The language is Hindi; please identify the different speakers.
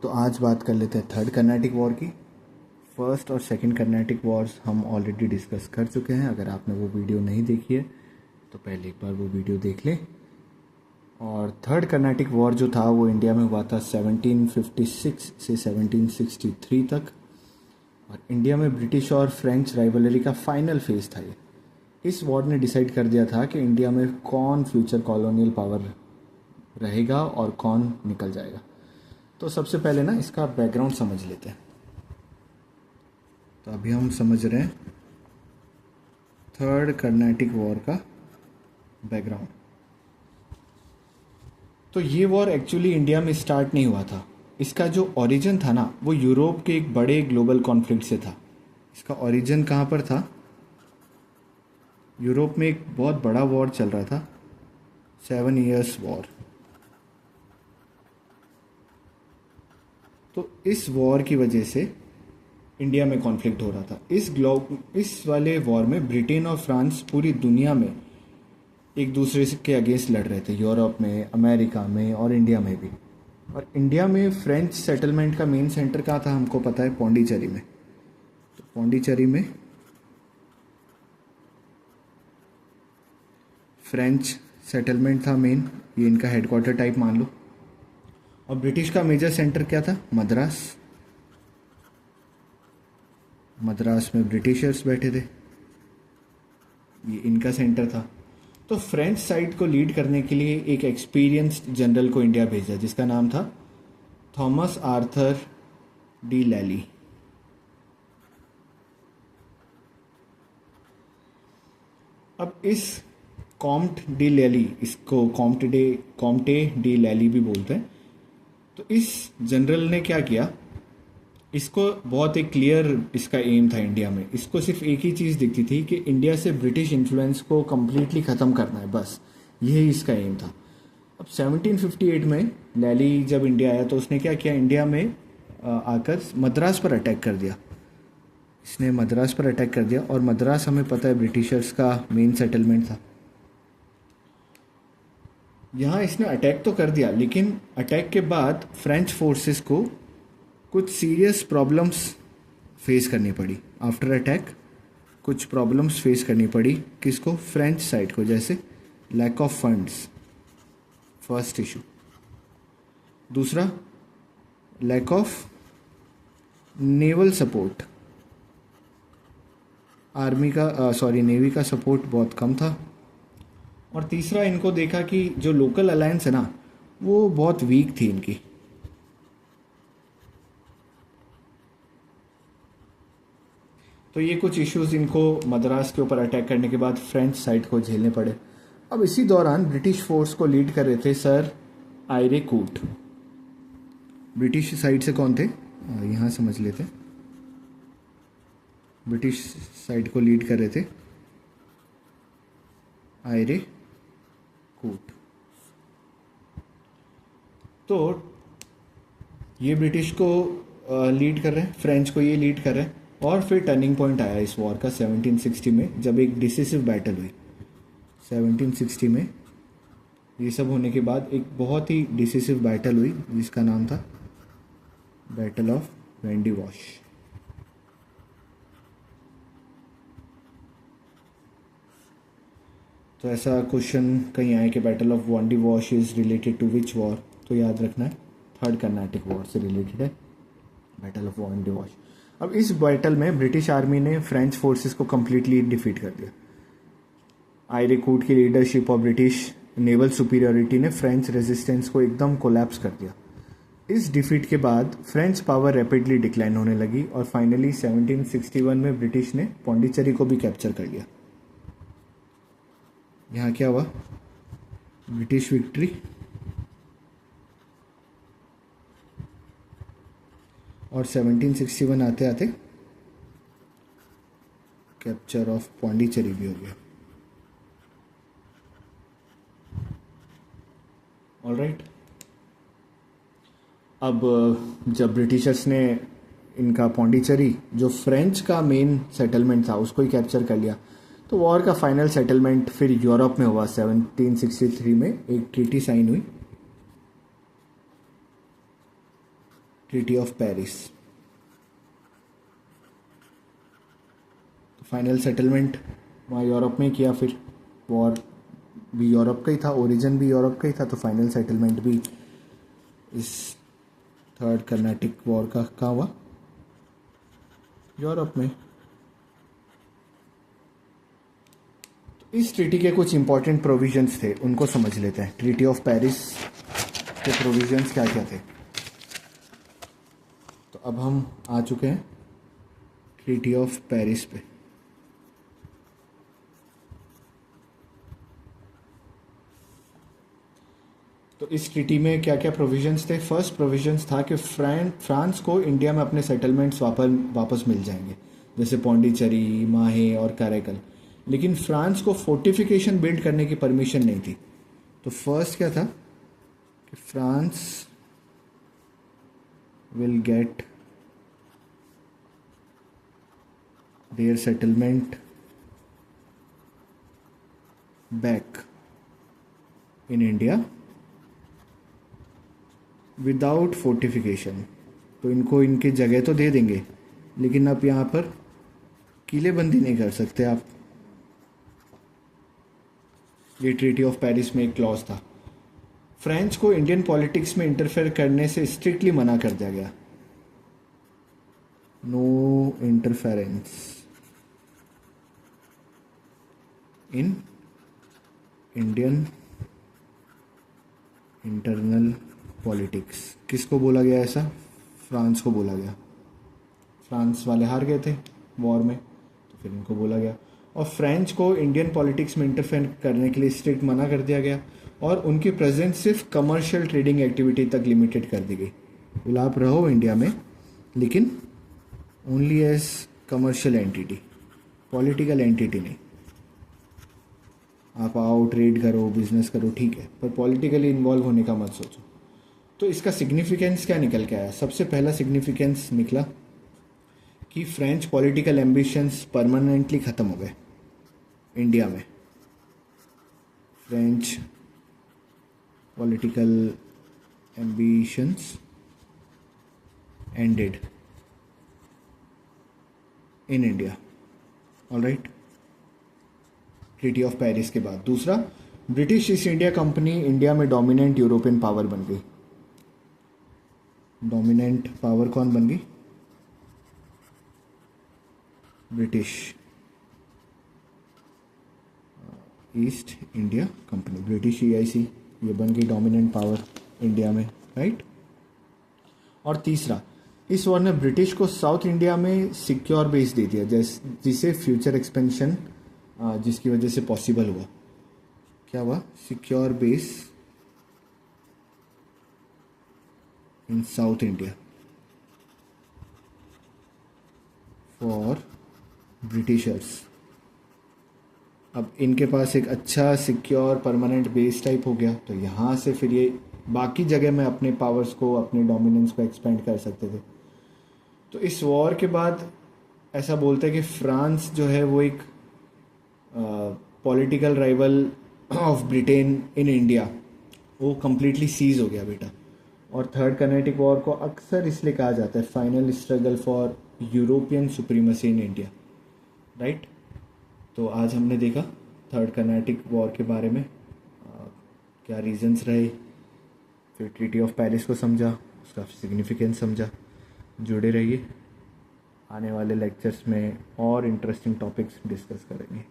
Speaker 1: तो आज बात कर लेते हैं थर्ड कर्नाटिक वॉर की। फर्स्ट और सेकंड कर्नाटिक वॉर्स हम ऑलरेडी डिस्कस कर चुके हैं। अगर आपने वो वीडियो नहीं देखी है तो पहले एक बार वो वीडियो देख लें। और थर्ड कर्नाटिक वॉर जो था वो इंडिया में हुआ था 1756 से 1763 तक। और इंडिया में ब्रिटिश और फ्रेंच राइवलरी का फाइनल फेज था ये। इस वॉर ने डिसाइड कर दिया था कि इंडिया में कौन फ्यूचर कॉलोनियल पावर रहेगा और कौन निकल जाएगा। तो सबसे पहले ना इसका बैकग्राउंड समझ लेते हैं। तो अभी हम समझ रहे हैं थर्ड कर्नाटिक वॉर का बैकग्राउंड। तो ये वॉर एक्चुअली इंडिया में स्टार्ट नहीं हुआ था। इसका जो ओरिजिन था ना वो यूरोप के एक बड़े ग्लोबल कॉन्फ्लिक्ट से था। इसका ओरिजिन कहाँ पर था? यूरोप में एक बहुत बड़ा वॉर चल रहा था, 7 Years वॉर। तो इस वॉर की वजह से इंडिया में कॉन्फ्लिक्ट हो रहा था। इस वाले वॉर में ब्रिटेन और फ्रांस पूरी दुनिया में एक दूसरे के अगेंस्ट लड़ रहे थे, यूरोप में, अमेरिका में और इंडिया में भी। और इंडिया में फ्रेंच सेटलमेंट का मेन सेंटर कहाँ था हमको पता है, पौंडीचेरी में। तो पौंडीचेरी में फ्रेंच सेटलमेंट था मेन, ये इनका हेडक्वार्टर टाइप मान लो। और ब्रिटिश का मेजर सेंटर क्या था? मद्रास। मद्रास में ब्रिटिशर्स बैठे थे, ये इनका सेंटर था। तो फ्रेंच साइड को लीड करने के लिए एक एक्सपीरियंस्ड जनरल को इंडिया भेजा जिसका नाम था थॉमस आर्थर डी लैली। अब इस कॉम्टे डी लैली भी बोलते हैं। तो इस जनरल ने क्या किया, इसको बहुत एक क्लियर इसका एम था इंडिया में। इसको सिर्फ एक ही चीज़ दिखती थी कि इंडिया से ब्रिटिश इन्फ्लुएंस को कम्प्लीटली ख़त्म करना है, बस यही इसका एम था। अब 1758 में लैली जब इंडिया आया तो उसने क्या किया, इंडिया में आकर मद्रास पर अटैक कर दिया। इसने मद्रास पर अटैक कर दिया और मद्रास हमें पता है ब्रिटिशर्स का मेन सेटलमेंट था। यहाँ इसने अटैक तो कर दिया, लेकिन अटैक के बाद फ्रेंच फोर्सेस को कुछ सीरियस प्रॉब्लम्स फेस करनी पड़ी। आफ्टर अटैक कुछ प्रॉब्लम्स फेस करनी पड़ी किसको? फ्रेंच साइड को। जैसे lack of funds, first issue. दूसरा, lack of naval support, navy का सपोर्ट बहुत कम था। और तीसरा, इनको देखा कि जो लोकल अलायंस है ना वो बहुत वीक थी इनकी। तो ये कुछ इश्यूज इनको मद्रास के ऊपर अटैक करने के बाद फ्रेंच साइड को झेलने पड़े। अब इसी दौरान ब्रिटिश फोर्स को लीड कर रहे थे सर आयरे कूट। ब्रिटिश साइड से कौन थे यहाँ समझ लेते। ब्रिटिश साइड को लीड कर रहे थे आयरे कूट। तो ये ब्रिटिश को लीड कर रहे हैं, फ्रेंच को ये लीड कर रहे हैं। और फिर टर्निंग पॉइंट आया इस वॉर का 1760 में, जब एक डिसिसिव बैटल हुई। 1760 में ये सब होने के बाद एक बहुत ही डिसिसिव बैटल हुई जिसका नाम था बैटल ऑफ वेंडी वॉश। तो ऐसा क्वेश्चन कहीं आए कि battle of Wandiwash is related to which war, तो याद रखना है थर्ड कर्नाटिक वॉर से रिलेटेड है बैटल ऑफ वेंडी वॉश। अब इस बैटल में ब्रिटिश आर्मी ने फ्रेंच फोर्सेस को कम्प्लीटली डिफीट कर दिया। आयरे कूट की लीडरशिप और ब्रिटिश नेवल सुपीरियरिटी ने फ्रेंच रेजिस्टेंस को एकदम कोलैप्स कर दिया। इस डिफीट के बाद फ्रेंच पावर रैपिडली डिक्लाइन होने लगी और फाइनली 1761 में ब्रिटिश ने पौंडीचेरी को भी कैप्चर कर लिया। यहाँ क्या हुआ? British victory. और 1761 आते आते कैप्चर ऑफ पौंडीचेरी भी हो गया। ऑलराइट। अब जब ब्रिटिशर्स ने इनका पौंडीचेरी, जो फ्रेंच का मेन सेटलमेंट था, उसको ही कैप्चर कर लिया, तो वॉर का फाइनल सेटलमेंट फिर यूरोप में हुआ। 1763 में एक ट्रीटी साइन हुई, ट्रीटी ऑफ पेरिस। तो फाइनल सेटलमेंट वहाँ यूरोप में किया, फिर वॉर भी यूरोप का ही था, ओरिजिन भी यूरोप का ही था, तो फाइनल सेटलमेंट भी इस थर्ड कर्नाटिक वॉर का कहाँ हुआ? यूरोप में। तो इस ट्रीटी के कुछ इंपॉर्टेंट प्रोविजंस थे, उनको समझ लेते हैं। ट्रीटी ऑफ पेरिस के प्रोविजंस क्या क्या थे? तो अब हम आ चुके हैं ट्रीटी ऑफ पेरिस पे। तो इस ट्रीटी में क्या क्या प्रोविजंस थे? फर्स्ट प्रोविजंस था कि फ्रांस को इंडिया में अपने सेटलमेंट्स वापस मिल जाएंगे, जैसे पौंडीचेरी, माहे और करैकल। लेकिन फ्रांस को फोर्टिफिकेशन बिल्ड करने की परमिशन नहीं थी। तो फर्स्ट क्या था कि France will get their settlement back in India without fortification. तो इनको इनकी जगह तो दे देंगे, लेकिन आप यहाँ पर किलेबंदी नहीं कर सकते आप। ये ट्रीटी ऑफ पेरिस में एक क्लॉज था। फ्रेंच को इंडियन पॉलिटिक्स में इंटरफेयर करने से स्ट्रिक्टली मना कर दिया गया। No interference in Indian internal politics. किसको बोला गया ऐसा? फ्रांस को बोला गया। फ्रांस वाले हार गए थे वॉर में, तो फिर इनको बोला गया। और फ्रेंच को इंडियन पॉलिटिक्स में इंटरफेयर करने के लिए स्ट्रिक्ट मना कर दिया गया, और उनकी प्रेजेंस सिर्फ कमर्शियल ट्रेडिंग एक्टिविटी तक लिमिटेड कर दी गई। बोले आप रहो इंडिया में, लेकिन only as commercial entity, political entity नहीं। आप आओ, ट्रेड करो, बिजनेस करो, ठीक है, पर पॉलिटिकली इन्वॉल्व होने का मत सोचो। तो इसका सिग्निफिकेंस क्या निकल के आया? सबसे पहला सिग्निफिकेंस निकला कि फ्रेंच पॉलिटिकल एम्बिशंस परमानेंटली ख़त्म हो गए इंडिया में। French political ambitions ended in India. Alright, treaty of Paris के बाद। दूसरा, British east India company India में डोमिनेंट यूरोपियन पावर बन गई। डोमिनेंट पावर कौन बन गई? British east India company, British EIC, ये बन गई डोमिनेंट पावर इंडिया में, राइट। और तीसरा, इस वॉर ने ब्रिटिश को साउथ इंडिया में सिक्योर बेस दे दिया, जिसे फ्यूचर एक्सपेंशन जिसकी वजह से पॉसिबल हुआ। क्या हुआ? Secure base in south India for Britishers. अब इनके पास एक अच्छा सिक्योर परमानेंट बेस टाइप हो गया, तो यहाँ से फिर ये बाकी जगह में अपने पावर्स को, अपने डोमिनेंस को एक्सपेंड कर सकते थे। तो इस वॉर के बाद ऐसा बोलते हैं कि फ्रांस जो है वो एक political rival of Britain in India, वो कम्प्लीटली सीज हो गया बेटा। और थर्ड कर्नाटिक वॉर को अक्सर इसलिए कहा जाता है final struggle for European supremacy in India, right. तो आज हमने देखा थर्ड कर्नाटिक वॉर के बारे में, क्या रीजंस रहे, फिर ट्रीटी ऑफ पेरिस को समझा, उसका सिग्निफिकेंस समझा। जुड़े रहिए, आने वाले लेक्चर्स में और इंटरेस्टिंग टॉपिक्स डिस्कस करेंगे।